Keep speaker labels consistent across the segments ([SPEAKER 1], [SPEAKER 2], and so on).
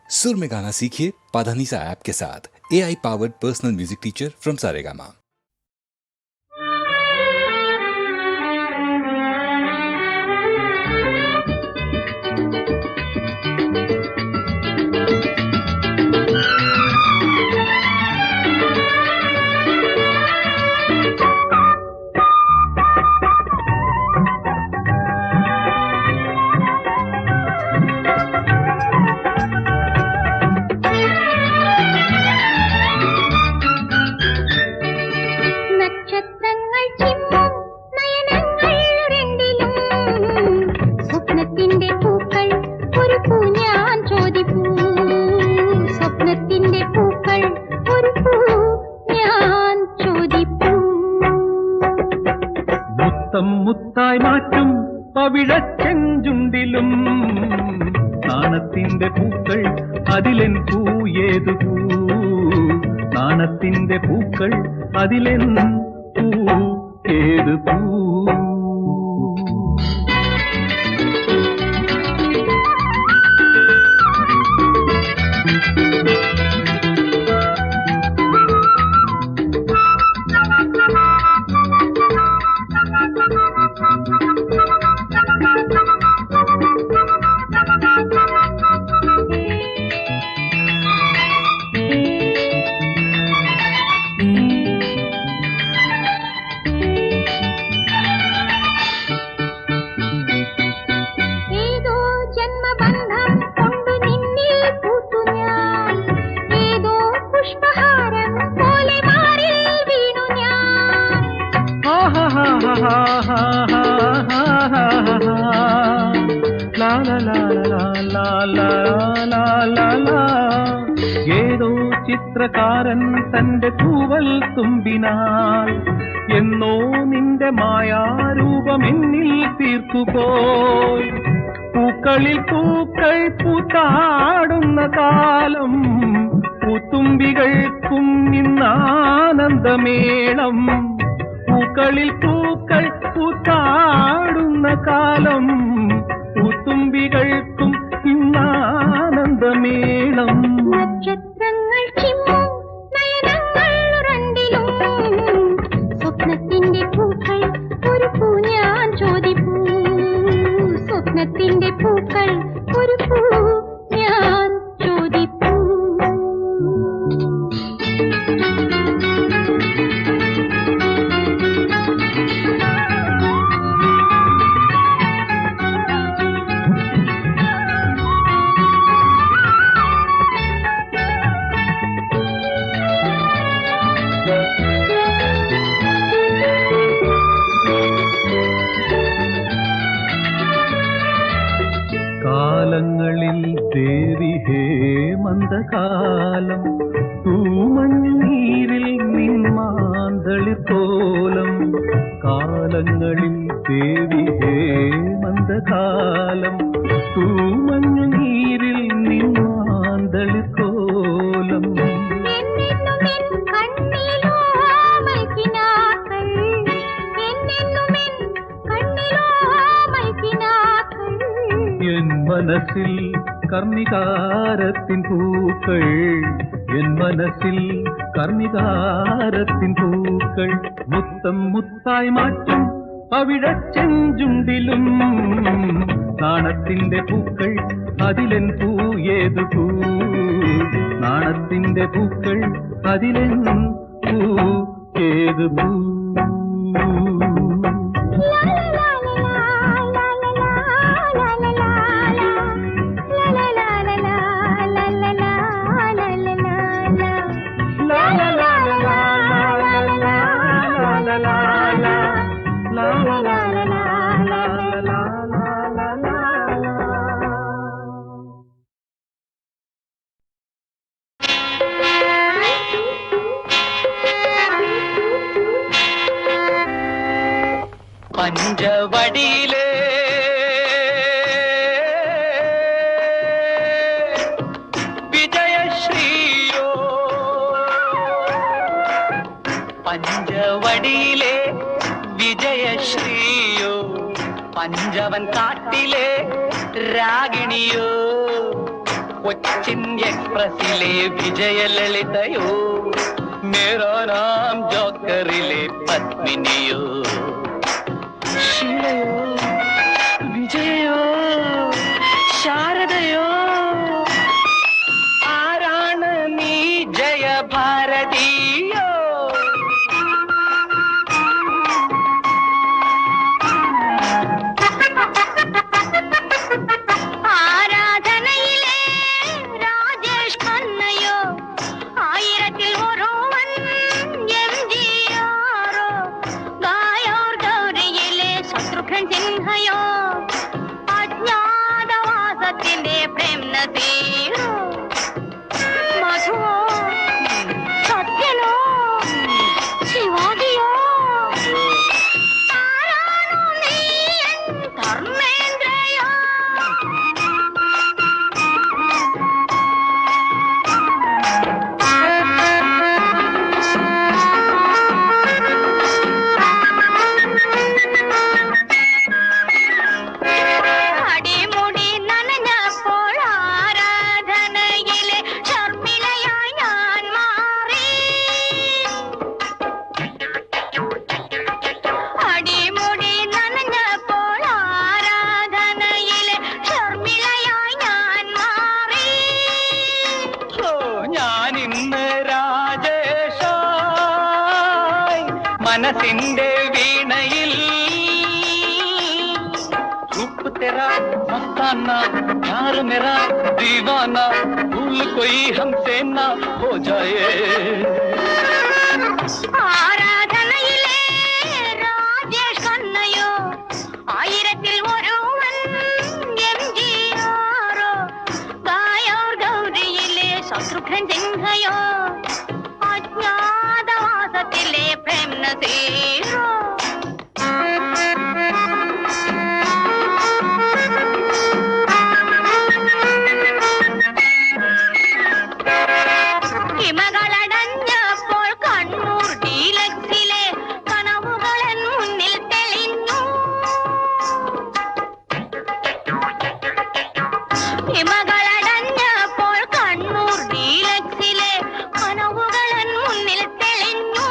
[SPEAKER 1] सुर में गाना सीखिए पाधानीसा ऐप के साथ। AI powered personal music teacher from Saregama.
[SPEAKER 2] മുത്തായി മാറ്റും പവിഴച്ചെഞ്ചുണ്ടിലും നാണത്തിന്റെ പൂക്കൾ അതിലെൻ പൂ ഏതു പൂ നാണത്തിന്റെ പൂക്കൾ അതിലെൻ പൂ ഏതു പൂ ഏതോ ചിത്രകാരൻ തന്റെ തൂവൽ തുമ്പിനാൽ എന്നോ നിന്റെ മായാരൂപം എന്നിൽ തീർത്തുപോയി പൂക്കളിൽ പൂക്കൾ പൂത്താടുന്ന കാലം പൂത്തുമ്പികൾക്കും ഇന്നാനന്ദമേളം പൂക്കളിൽ പൂക്കൾ പൂത്താടുന്ന കാലം പൂത്തുമ്പികൾക്കും ഇന്നാനന്ദമേളം
[SPEAKER 3] നക്ഷത്രങ്ങൾ ചിമ്മും നയനങ്ങൾ രണ്ടിലും സ്വപ്നത്തിന്റെ പൂക്കൾ ഒരു പൂ ഞാൻ ചോദിപ്പൂ സ്വപ്നത്തിന്റെ പൂക്കൾ ഒരു പൂ ഞാൻ ചോദിപ്പൂ
[SPEAKER 2] കാലങ്ങളിൽ ദേവി ഹേമന്തകാലം തൂമഞ്ഞീരിൽ നിന്മാന്തളിത്തോലം കാലങ്ങളിൽ ദേവി ഹേമന്തകാലം തൂമഞ്ഞീരിൽ നിന്മാന്തളിത്തോലം എൻ മനസ്സിൽ കർണികാരത്തിൻ പൂക്കൾ എൻ മനസ്സിൽ കർണികാരത്തിൻ പൂക്കൾ മുത്തം മുത്തായി മാറ്റും പവിഴച്ചെഞ്ചുണ്ടിലും നാണത്തിന്റെ പൂക്കൾ അതിലെൻ പൂ ഏതു പൂ നാണത്തിന്റെ പൂക്കൾ അതിലെൻ പൂ ഏതു പൂ പഞ്ചവടിയിലെ വിജയശ്രീയോ പഞ്ചവടിയിലെ വിജയശ്രീയോ പഞ്ചവൻ കാട്ടിലെ രാഗിണിയോ
[SPEAKER 4] കൊച്ചിൻ എക്സ്പ്രസിലെ വിജയലളിതയോ, മേരാ നാം ജോക്കറിലെ പത്മിനിയോ, ശീലയോ, വിജയോ, ശാരദയോ, ആരാണ് നീ ജയഭാരതിയോ?
[SPEAKER 3] ആരാധനയിലെ രാജേഷ് ഖന്നയോ, ആയിരത്തിൽ ഒരുവൻ എംജിആറോ, ഗായോർ ഗൗരിയിലെ ശത്രുഘ്നൻ സിൻഹയോ, അജ്ഞാതവാസത്തിന്റെ പ്രേം നസീറോ, മധുവോ, സത്യനോ, ശിവാജിയോ, ആരാണോ നീ എൻ ധർമ്മേന്ദ്രയോ? അടിമുടി നനഞ്ഞപ്പോൾ ആരാധനയിലെ ശർമിളയായി ഞാൻ മാറി. അടിമുടി നനഞ്ഞപ്പോൾ ആരാധനയിലെ ശർമിളയായി ഞാൻ മാറി.
[SPEAKER 4] ഓ, ഞാനിന്ന് രാജേഷായി മനസ്സിന്റെ വീണയിൽ, रूप तेरा मस्ताना, प्यार मेरा दीवाना, भूल कोई हमसे ना हो जाए.
[SPEAKER 3] ആരാധനയിലെ രാജേഷ് ഖന്നയോ, ആയിരത്തിൽ ഒരുവൻ എംജിആറോ, ഗായോർ ഗൗരിയിലെ ശത്രുഘ്നൻ സിൻഹയോ, അജ്ഞാതവാസത്തിലെ പ്രേം നസീറോ. ഹിമകളടഞ്ഞപ്പോൾ കണ്ണൂർ ഡീലക്സിലെ കനവുകളൻ മുന്നിൽ തെളിഞ്ഞു. ഹിമകളടഞ്ഞപ്പോൾ കണ്ണൂർ ഡീലക്സിലെ കനവുകളൻ മുന്നിൽ തെളിഞ്ഞു.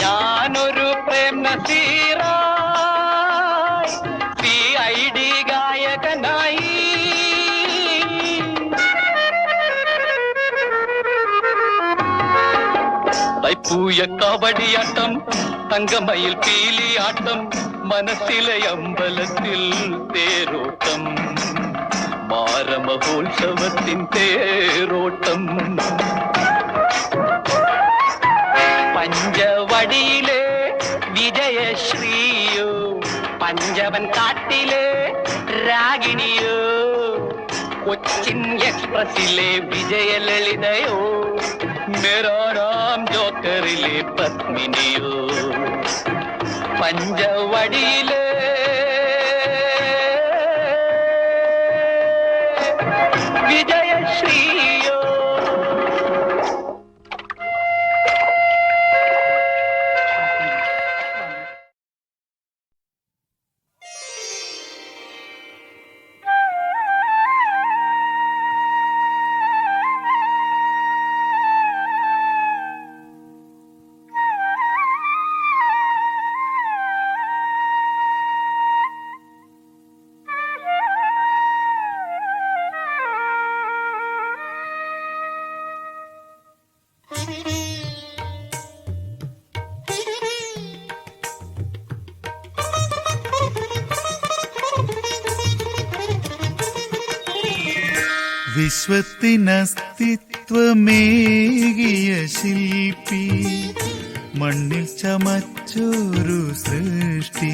[SPEAKER 4] ഞാനൊരു പ്രേം നസീറായി CID ഗായകനായി. തൈപ്പൂയ കബഡിയാട്ടം, തങ്കമയിൽ പീലിയാട്ടം, മനസ്സിലെ അമ്പലത്തിൽ തേരോട്ടം, മാരമഹോത്സവത്തിൻ തേരോട്ടം. പഞ്ചവടിയിലെ വിജയശ്രീയോ, പഞ്ചവൻ കാട്ടിലെ രാഗിണിയോ, കൊച്ചിൻ എക്സ്പ്രസിലെ വിജയലളിതയോ, മേരാ നാം ജോക്കറിലെ പത്മിനിയോ, പഞ്ചവടിയിലെ വിജയശ്രീയോ.
[SPEAKER 5] വിശ്വത്തിനസ്തിത്വമേകിയ ശില്പി, മണ്ണിൽ ചമച്ചൊരു സൃഷ്ടി.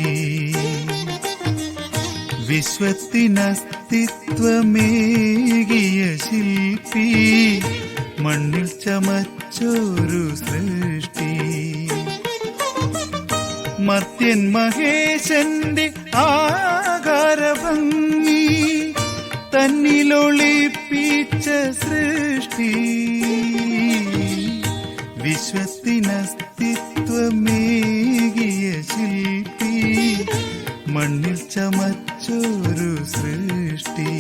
[SPEAKER 5] വിശ്വത്തിനസ്തിത്വമേകിയ ശില്പി, മണ്ണിൽ ചമച്ചൊരു സൃഷ്ടി. മർത്യൻ മഹേശന്റെ ആകാരഭംഗി തന്നിലൊളിപ്പിച്ച സൃഷ്ടി. വിശ്വത്തിനസ്തിത്വമേകിയ ശില്പി, മണ്ണിൽ ചമച്ചൊരു സൃഷ്ടി.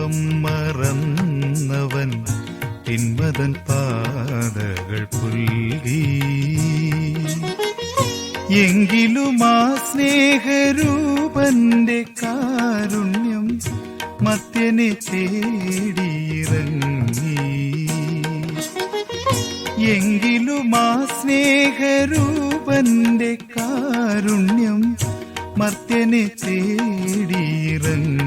[SPEAKER 5] പാപം മറന്നവൻ തിന്മതൻ പാതകൾ പുൽകി. എങ്കിലും ആ സ്നേഹരൂപന്റെ കാരുണ്യം മർത്യനെ തേടിയിറങ്ങി. എങ്കിലും ആ സ്നേഹരൂപന്റെ കാരുണ്യം മർത്യനെ തേടിയിറങ്ങി.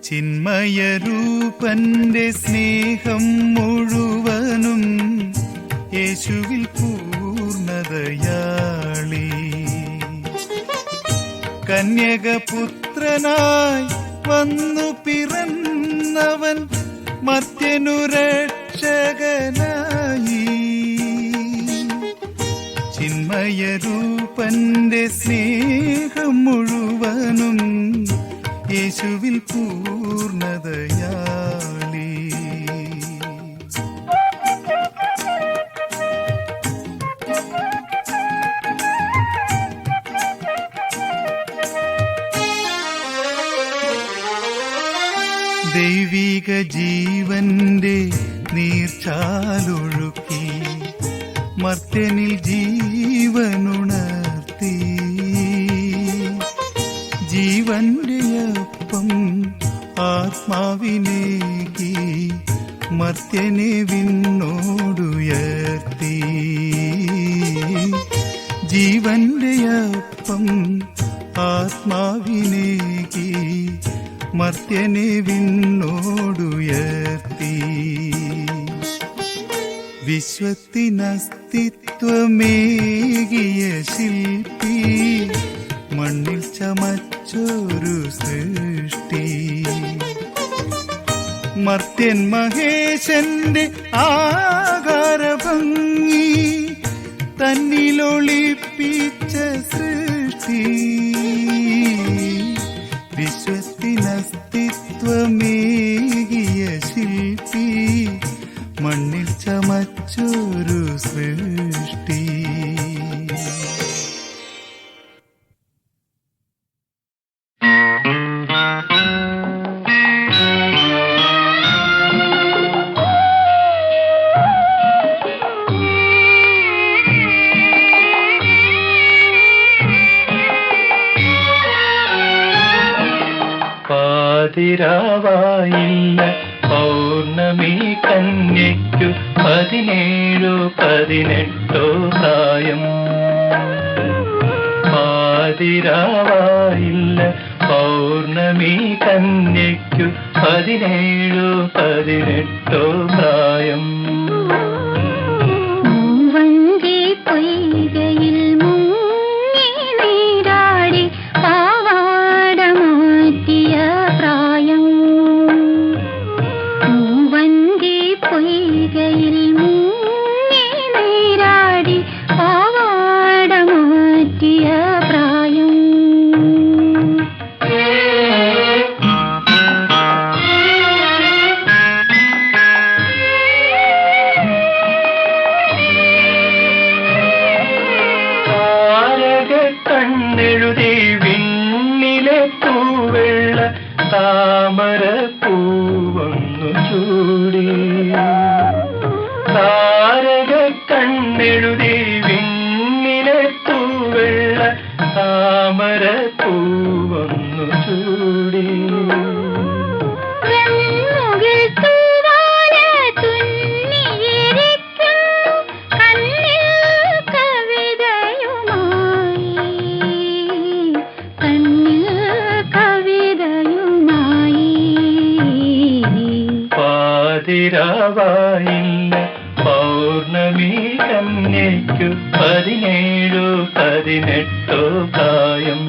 [SPEAKER 5] ചിന്മയരൂപന്റെ സ്നേഹം മുഴുവനും യേശുവിൽ പൂർണ്ണതയാളി. കന്യകപുത്രനായി വന്നു പിറന്നവൻ മർത്യനു രക്ഷകനായി. ചിന്മയരൂപന്റെ സ്നേഹം മുഴുവനും യേശുവിൽ പൂർണ്ണതയാളി. ദൈവിക ജീവന്റെ നീർച്ചാലൊഴുക്കി മർത്യനിൽ ജീവനുണർത്തി. ജീവന്റെ അപ്പം ആത്മാവിനേകി മർത്യനെ വിണ്ണോടുയർത്തി. ജീവന്റെ അപ്പം ആത്മാവിനേകി മർത്യനെ വിണ്ണോടുയർത്തി. വിശ്വത്തിനസ്തിത്വമേകിയ ശില്പി മണ്ണിൽ ചമച്ചൊരു സൃഷ്ടി. മർത്യൻ മഹേശന്റെ ആകാരഭംഗി തന്നിലൊളിപ്പിച്ച സൃഷ്ടി. വിശ്വത്തിനസ്തിത്വമേകിയ ശില്പി മണ്ണിൽ ചമച്ചൊരു സൃഷ്ടി.
[SPEAKER 2] പാതിരാവായില്ല പൗർണമി കന്യയ്ക്കു 17-18 പ്രായം. പാതിരാവായില്ല പൗർണമി കന്യയ്ക്കു 17-18 പ്രായം. കണ്ണെഴുതി വിണ്ണിലെ പൂവെള്ള താമര പൂവന്നു ചൂടി. താരക കണ്ണെഴുതി വിണ്ണിലെ പൂവെള്ള താമര പൂവന്നു ചൂടി. പാതിരാവായില്ല പൗർണമി കന്യയ്ക്കു 17-18 പ്രായം.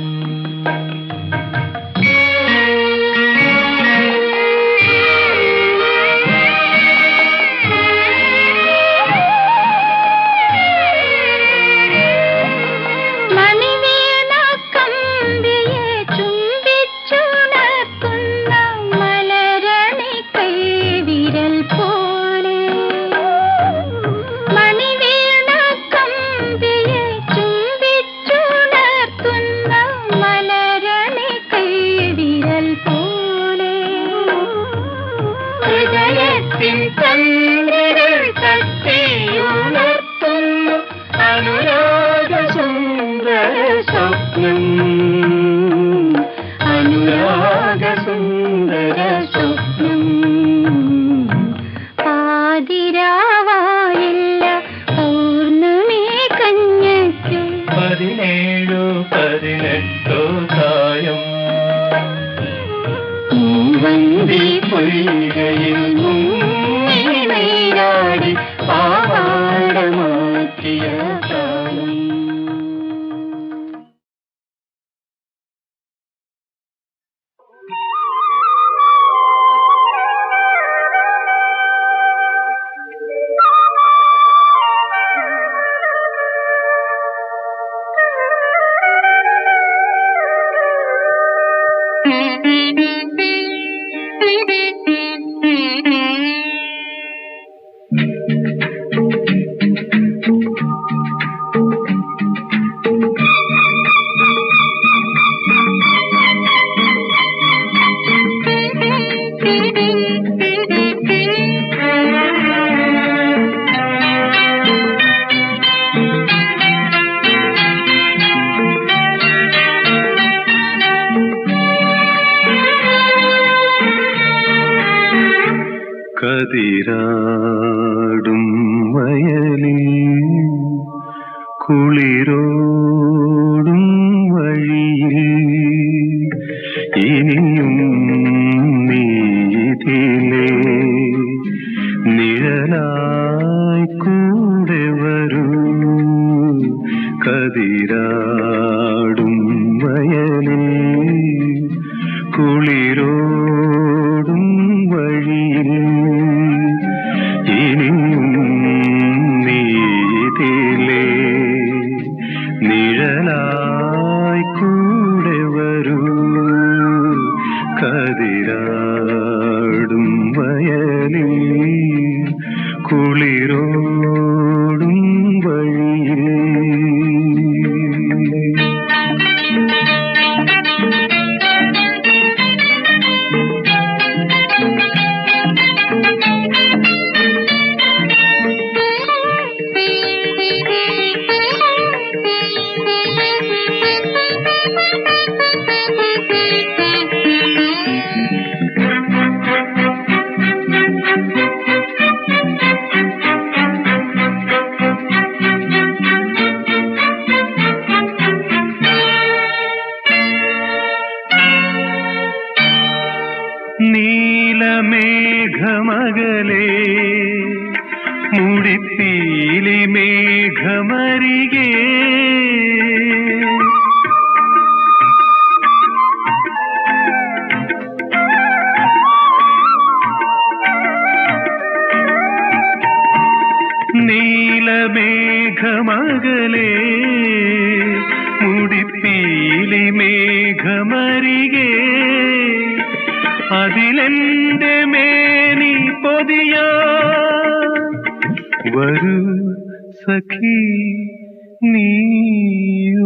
[SPEAKER 3] മലരണി കൈവിരൽ
[SPEAKER 4] സ്വപ്നം അനുരാഗസുന്ദര സ്വപ്നം
[SPEAKER 3] പാതിരാവായില്ല പൗർണമി കഞ്ഞയ്ക്കു
[SPEAKER 4] 17 18 പ്രായം മൂവന്തി പൊയ്കയിൽ മുങ്ങി നീരാടി പാവാട മാറ്റിയ കാലം.
[SPEAKER 2] കതിരാടും വയലിൽ കുളിരോടും വഴിയിൽ ഇനിയും നീതിലേ നിഴലായി കൂടെ വരൂ. കതിരാടും വയലിൽ കുളിരോടും വഴിയിൽ ഇനിയും നീതിലേ നിഴലായി കൂടെ വരൂ. കതിരാടും വയലിൽ കുളിരോടും വഴിയിൽ. നീലമേഘമകലേ മുടിപ്പീലി മേഘമരികേ നീലമേഘമകലേ മുടിപ്പീലി മേഘമരികേ അതിലെന്റെ മേനി പൊതിയാ വരൂ സഖി നീ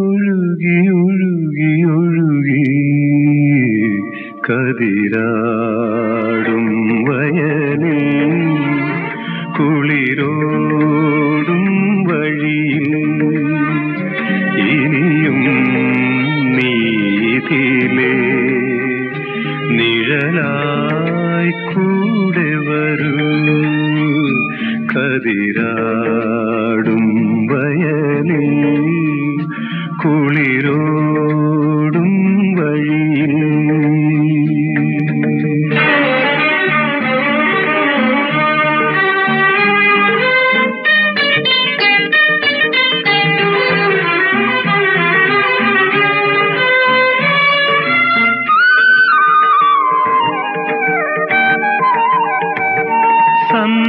[SPEAKER 2] ഒഴുകി ഒഴുകി ഒഴുകി. കതിരാടും വയലിൽ കുളിരോടും വഴിയിൽ ഇനിയും നീതിലേ നിഴലായി കൂടെ വരൂ. കതിരാടും വയലിൽ കുളിരോടും വഴിയിൽ.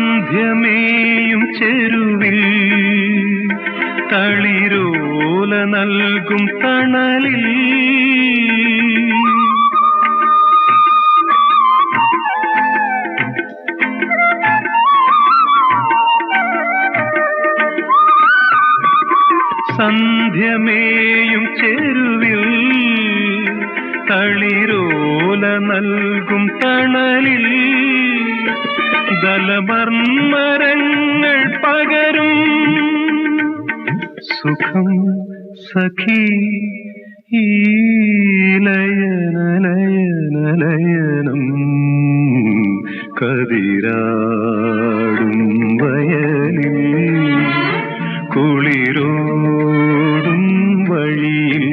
[SPEAKER 2] സന്ധ്യമേയും ചെരുവിൽ തളിരോല നൽകും തണലിൽ സന്ധ്യമേയും ചെരുവിൽ തളിരോല നൽകും തണലിൽ ദലമർമരങ്ങൾ പകരും സുഖം സഖി ഈ ലയനലയനലയനം കതിരാടും വയലിൽ കുളിരോടും വഴിയിൽ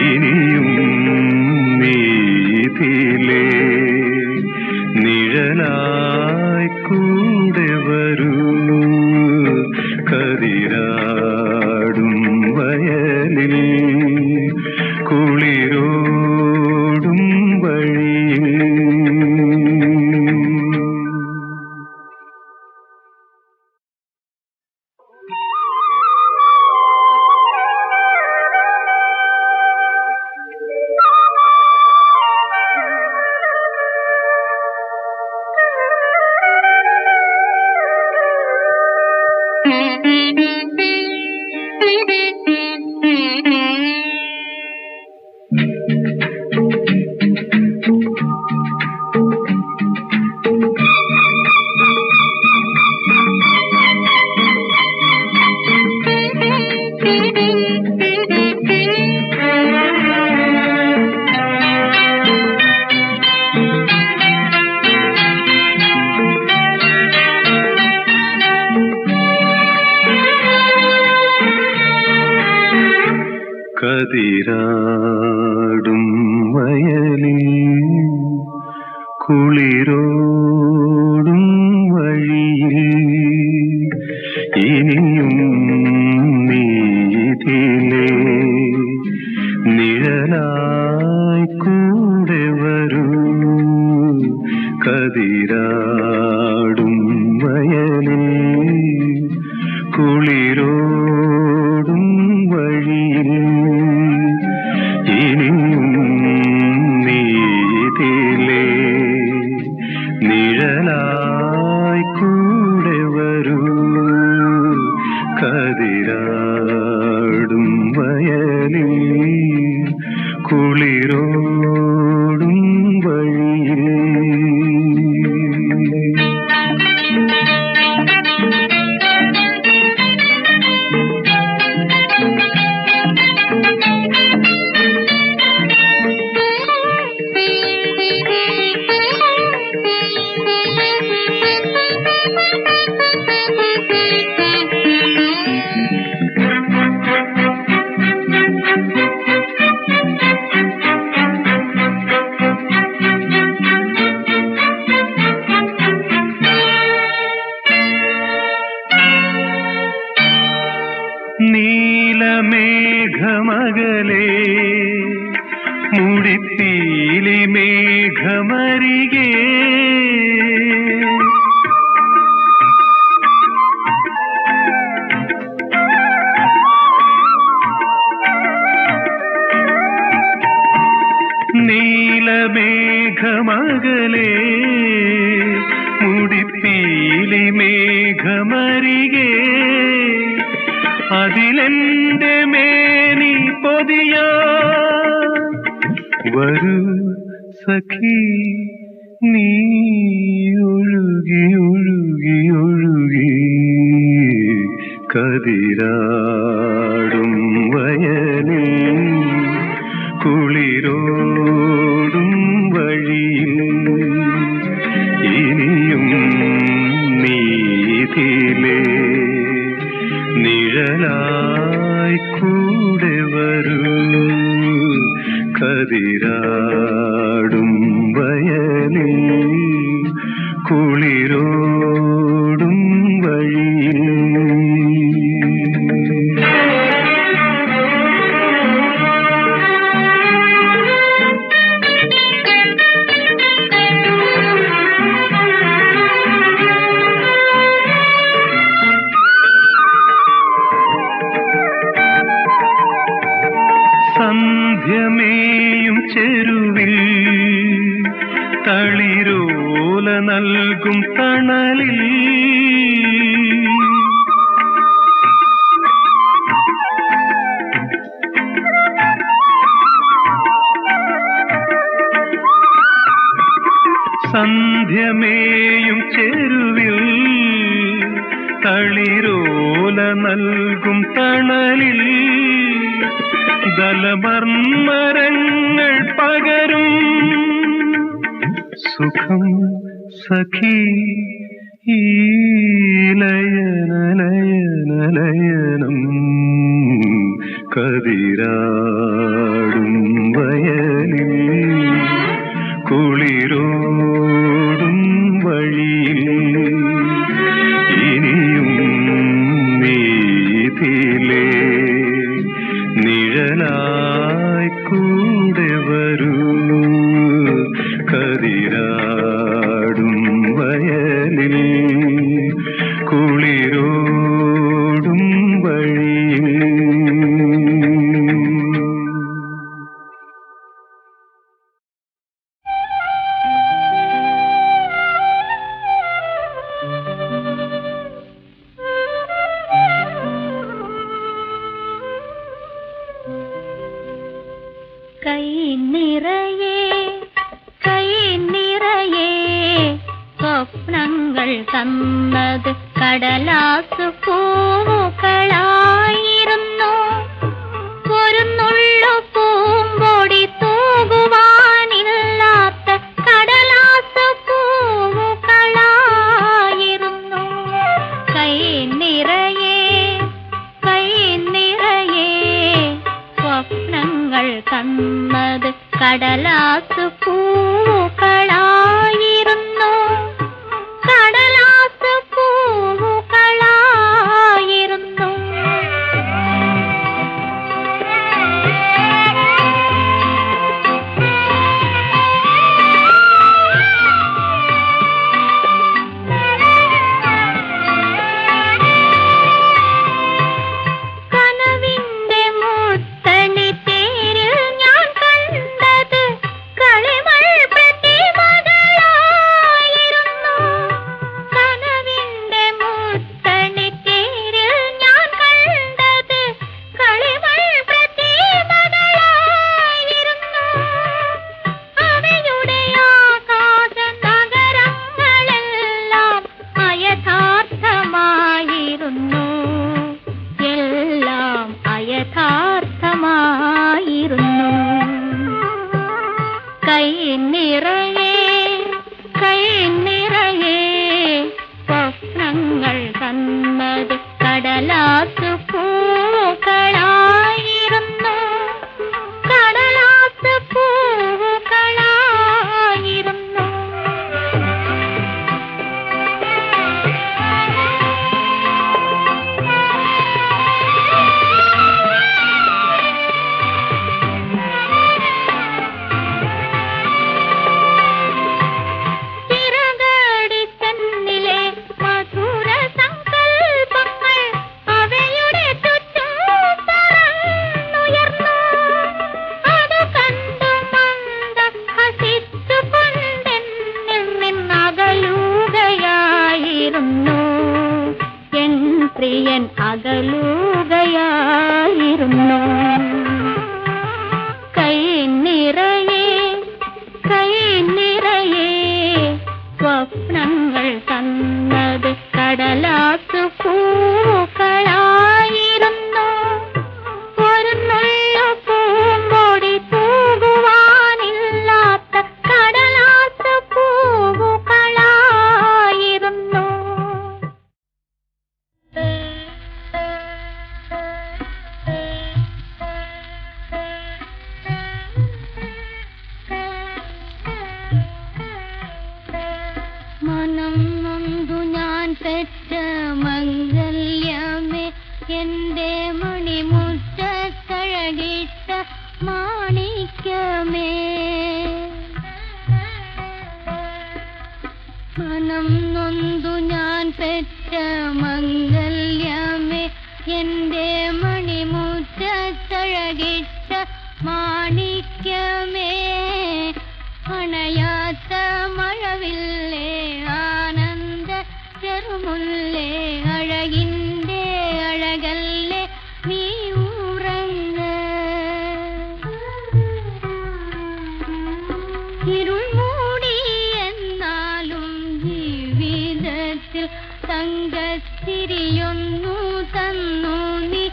[SPEAKER 2] ഇനിയും നീതിലേ നിഴലായി കൂടെ വരൂ കതിരാടും വയലിൽ കുളിരോടും വഴിയിൽ. കതിരാടും വയലിൽ കുളിരോടും വഴിയിൽ ഇനിയും നീതിലേ നിഴലായി കൂടെ വരൂ കതിരാടും വയലിൽ കുളിരോടും വഴിയിൽ ഇനിയും നീതിലേ നിഴലായി കൂടെ വരൂ കതിരാടും വയലിൽ കുളിരോടും വഴിയിൽ. നീലമേഘമകലേ മുടിപ്പീലി മേഘമരികേ നീലമേഘമകലേ മുടിപ്പീലി മേഘമരികേ അതിലെന്റെ മേനി പൊതിയാ വരൂ സഖി നീ ഒഴുകി ഒഴുകി ഒഴുകി കതിരാടും വയലിൽ കുളിരോടും വഴിയിൽ ഇനിയും നീതിലേ നിഴലായി കൂടെ വരൂ കതിരാടും വയലിൽ കുളിരോടും വഴിയിൽ. സന്ധ്യമേയും ചെരുവിൽ തളിരോല നൽകും തണലിൽ സന്ധ്യമേയും ചെരുവിൽ തളിരോല നൽകും തണലിൽ തണലിൽ ദലമർമരങ്ങൾ പകരും സുഖം സഖി ഈ ലയനലയനലയനം കതിരാടും വയലിൽ കുളിരോടും വഴിയിൽ ഇനിയും നീതിലേ നിഴലായി കൂടെ വരൂ കതിരാടും വയലിൽ കുളിരോടും വഴിയിൽ.
[SPEAKER 3] കൈ നിറയെ സ്വപ്നങ്ങൾ തന്നത് കടലാസു പൂവുകളായിരുന്നു. ഒരു നുള്ളു പൂമ്പൊടി തൂകുവാനില്ലാത്ത കടലാസു പൂവുകളായിരുന്നു. കൈ നിറയെ സ്വപ്നങ്ങൾ തന്നത് കടലാസു പൂവുകളായിരുന്നു. കടലാസു പൂവുകളായിരുന്നു. കനവിന്റെ മുത്തണി തേരിൽ ഞാൻ കണ്ടത് കളിമൺ പ്രതിമകളായിരുന്നു. കനവിന്റെ മുത്തണി തേരിൽ ഞാൻ കണ്ടത് കളിമൺ പ്രതിമകളായിരുന്നു. അവയുടെ ആകാശ നഗരങ്ങളെല്ലാം അയഥാർത്ഥമായിരുന്നു. എല്ലാം അയഥാർത്ഥമായിരുന്നു. കൈ നിറയെ സ്വപ്നങ്ങൾ തന്നത് കടലാസു പൂവുകളായിരുന്നു. കടലാസു പൂവുകളായിരുന്നു. ചിറകടിച്ചെന്നിലെ മധുര സങ്കൽപ്പങ്ങൾ അവയുടെ ചുറ്റും പറന്നുയർന്നു. അത് കണ്ടു മന്ദഹസിച്ചുകൊണ്ടെന്നിൽ നിന്നകലുകയായിരുന്നു. എൻ പ്രിയൻ അകലുകയായിരുന്നു. കൈ നിറയെ സ്വപ്നങ്ങൾ തന്നത് കടലാസു പൂവുകളായിരുന്നു. ഒരു നുള്ളു പൂമ്പൊടി തൂകുവാനില്ലാത്ത കടലാസു പൂവുകളായിരുന്നു. മനം നൊന്തു ഞാൻ പെറ്റ മംഗല്യമേ, എന്റെ മണിമുറ്റത്തഴകിട്ട മാണിക്യമേ. മനം നൊന്തു ഞാൻ പെറ്റ മംഗല്യമേ, എന്റെ മണിമുറ്റത്തഴകിട്ട മാണിക്യമേ. അണയാത്ത മഴവില്ലേ ആനന്ദ ചെറുമുല്ലേ, അഴകിന്റെ അഴകല്ലേ നീ ഉറങ്ങ. ഇരുൾ മൂടി എന്നാലും ജീവിതത്തിൽ തങ്കത്തിരിയൊന്നു തന്നു നീ.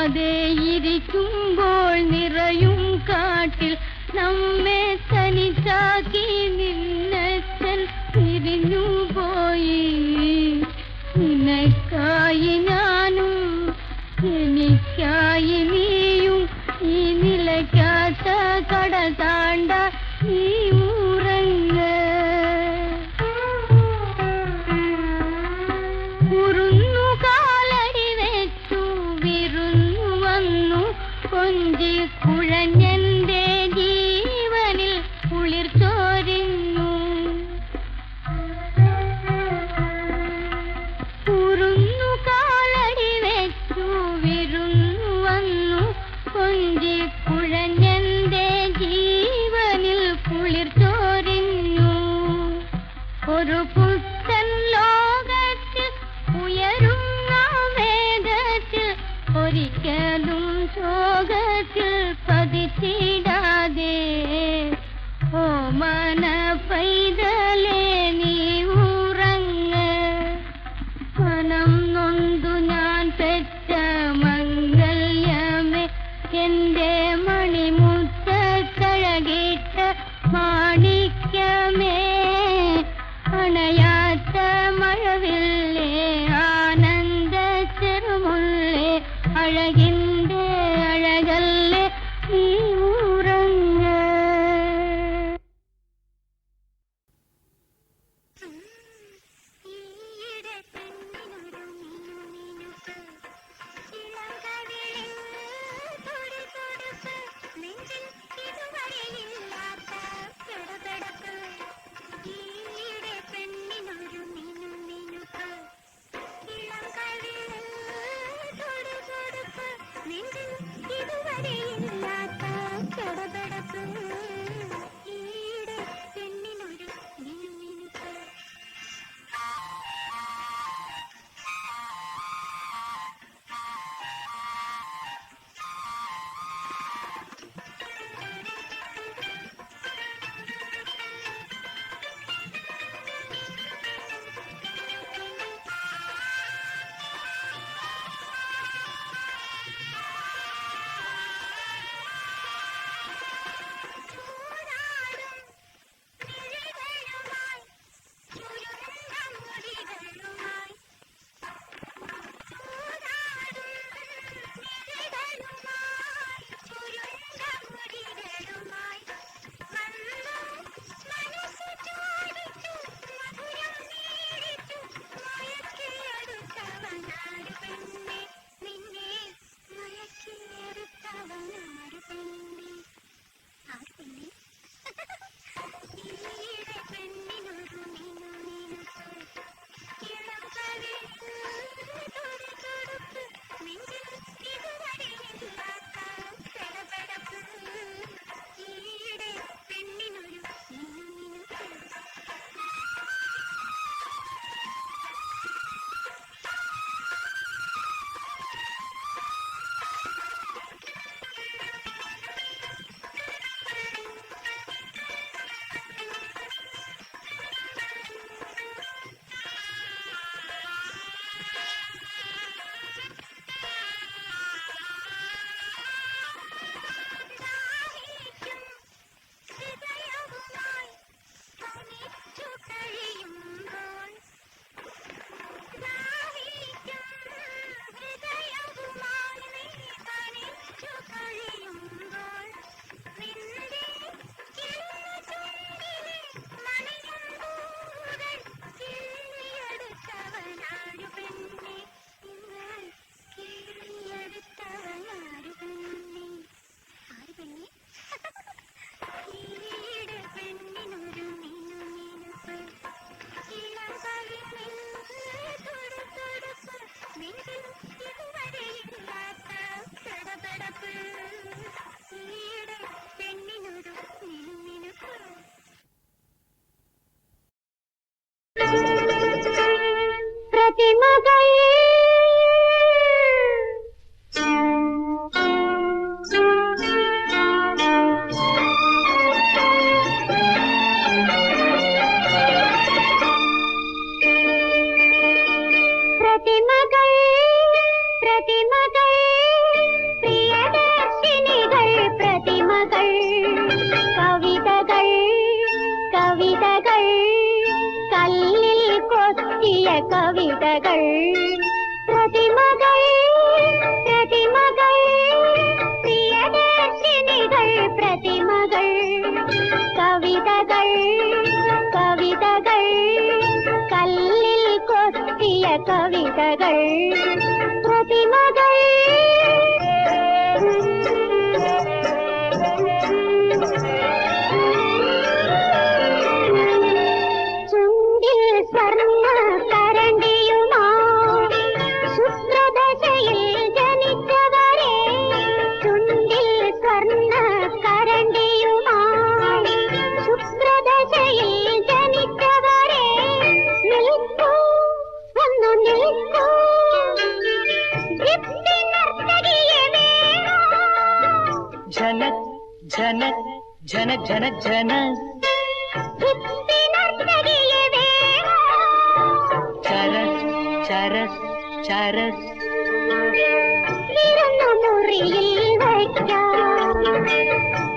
[SPEAKER 3] മിണ്ടാതെ ഇരിക്കുമ്പോൾ നിറയും കാട്ടിൽ നമ്മെ തനിച്ചാക്കി നിന്നച്ഛൻ പിരിഞ്ഞുപോയി. നിനക്കായി ഞാനും എനിക്കായി നീയും ഈ നിലയ്ക്കാത്ത കട താണ്ട നീ ഉറങ്ങ. ഉറുന്നു കാലടി വെച്ചു വിരുന്നു വന്നു കൊഞ്ചി കുഴഞ്ഞെന്റെ ജീവനിൽ കുളിർ ചോരിഞ്ഞു. ഉറുന്നു കാലടി വെച്ചു വിരുന്നു വന്നു കൊഞ്ചി കുഴഞ്ഞെന്റെ ജീവനിൽ കുളിർ ചോരിഞ്ഞു. ഒരു പുത്തൻ ലോകത്തിൽ ഉയരുന്ന വേഗത്തിൽ ഒരിക്കലും ശോകത്തിൽ പതിച്ചിടാതെ ഓമന പൈതലേ നീ ഉറങ്ങ. മനം നൊന്തു ഞാൻ പെറ്റ മംഗല്യമേ എന്റെ മണിമുത്തഴകിട്ട മാണിക്യമേ അണയാത്ത മഴവില്ലേ ആനന്ദ ചെറുമുള്ളേ അഴകിന്റെ അഴകല്ലേ നീ ഉറങ്ങ. കൊത്തിയ കവിതകൾ പ്രതിമകൾ പ്രതിമകൾ പ്രിയദർശിനികൾ പ്രതിമകൾ കവിതകൾ കവിതകൾ കല്ലിൽ കൊത്തിയ കവിതകൾ പ്രതിമകൾ ചുണ്ടിൽ സ്വർണ്ണ കരണ്ടിയുമാ ശുക്രദശയിൽ ജനിച്ചവരെ ചുണ്ടിൽ സ്വർണ്ണ കരണ്ടിയുമാ ശുക്രദശയിൽ ജനിച്ചവരെ നിൽക്കൂ ഒന്നു നിൽക്കൂ നർത്തകിയെ വേണോ
[SPEAKER 4] झनक झनक झनक झनक झनक
[SPEAKER 3] നർത്തകിയെ വേണോ
[SPEAKER 4] चरस चरस चरस
[SPEAKER 3] വിരുന്നു മുറിയിൽ വയ്ക്കാം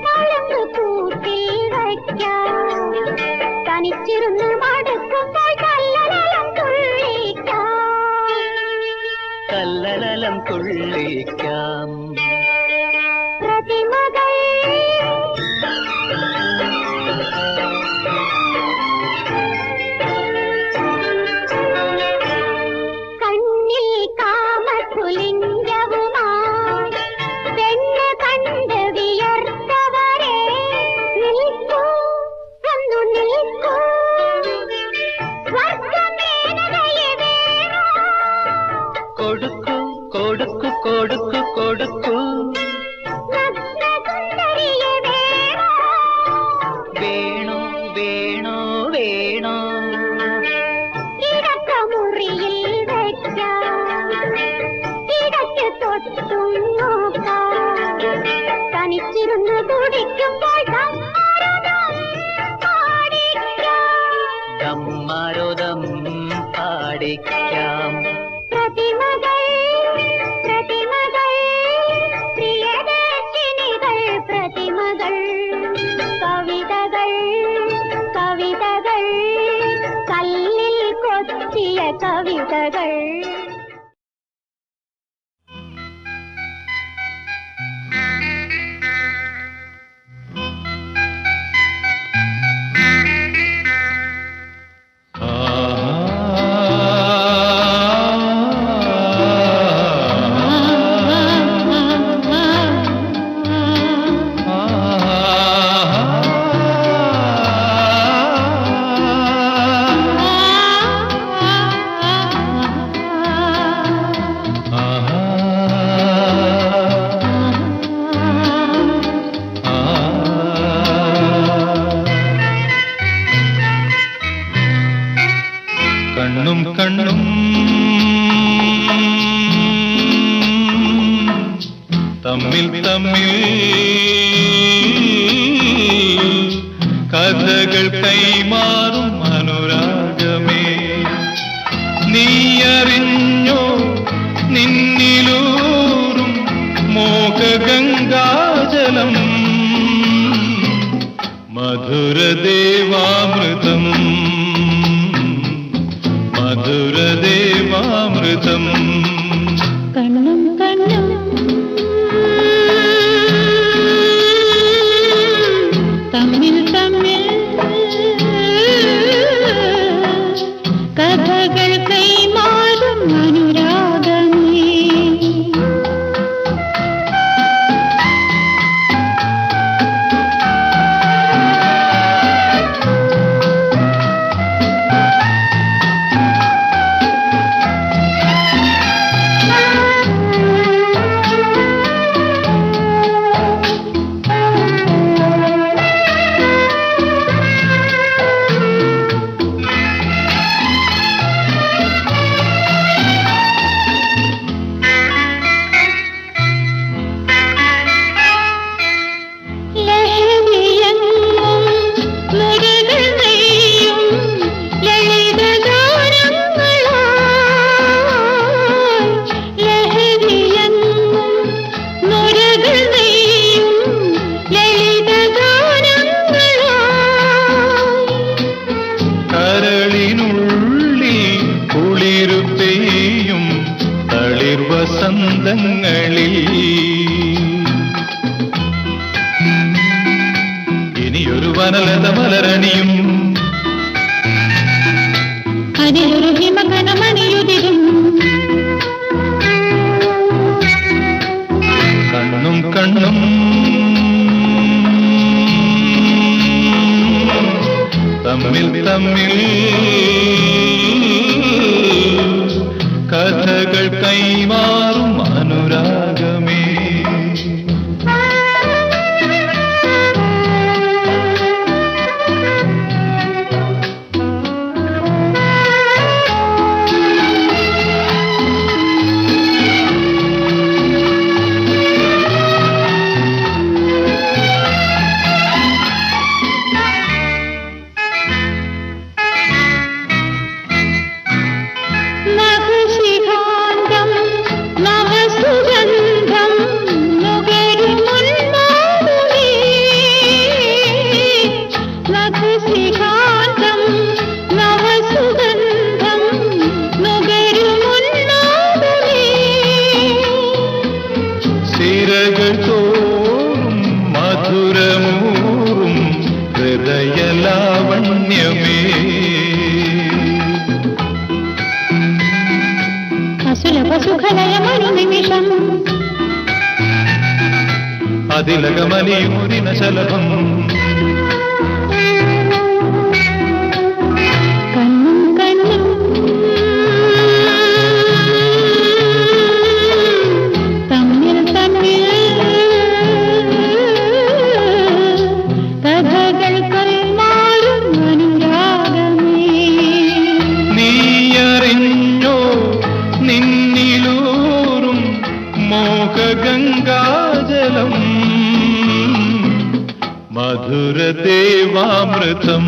[SPEAKER 3] മഴങ്ങ് കൂട്ടിൽ വയ്ക്കാം തനിച്ചിരുന്ന് മടുക്കുമ്പോൾ കല്ലലം തുള്ളിക്കാം
[SPEAKER 4] കല്ലലം തുള്ളിക്കാം
[SPEAKER 3] പ്രതിമകൾ കണ്ണിൽ കാമകുലിംഗവുമായി പെണ്ണ് കണ്ട് വിയർത്തവരെ നിൽക്കൂ ഒന്നു നിൽക്കൂ സ്വർഗമേനകയെ വേണോ
[SPEAKER 4] കൊടുക്കൂ കൊടുക്കൂ കൊടുക്കൂ കൊടുക്കൂ
[SPEAKER 3] നഗ്നസുന്ദരിയെ വേണോ
[SPEAKER 4] വേണോ വേണോ വേണോ
[SPEAKER 3] കിടക്കമുറിയിൽ വയ്ക്കാം കിടക്ക് തൊട്ടും നോക്കാം തനിച്ചിരുന്ന് തുടിക്കുമ്പോൾ സമ്മാരതം പാടിക്കാം
[SPEAKER 4] ദമ്മാരോദം പാടിക്കാം
[SPEAKER 3] പ്രതിമകൾ പ്രതിമകൾ പ്രിയദർശിനികൾ പ്രതിമകൾ കവിതകൾ കവിതകൾ കല്ലിൽ കൊത്തിയ കവിതകൾ
[SPEAKER 5] കണ്ണും കണ്ണും തമ്മിൽ തമ്മിൽ കഥകൾ കൈമാറും അനുരാഗമേ നീയറിഞ്ഞോ നിന്നിലൂറും മോഹഗംഗാജലം മധുരദേവാമൃതം മധുരദേവാമൃതം
[SPEAKER 3] കണ്ണും കണ്ണും തമ്മിൽ തമ്മിൽ കഥകൾ കൈമാറും അനുരാഗമേ
[SPEAKER 5] വസന്തങ്ങളിൽ ഇനിയൊരു വനലത മലരണിയും
[SPEAKER 3] അതിലൊരു ഹിമകണമണിയുതിരും
[SPEAKER 5] കണ്ണും കണ്ണും തമ്മിൽ തമ്മിൽ കഥകൾ കൈമാറും അനുരാഗമേ സിരകൾ തോറും മധുരമൂറും ഹൃദയലാവണ്യമേ
[SPEAKER 3] സുഖലയമനുനിമിഷം
[SPEAKER 5] അതിലകമലിയുരിന ശലഭം
[SPEAKER 3] കണ്ണും കണ്ണും തമ്മിൽ തമ്മിൽ കഥകൾ കൈമാറും അനുരാഗമേ
[SPEAKER 5] നീയറിഞ്ഞോ നിന്നിലൂറും മോഹഗംഗാജലം മധുരദേവാമൃതം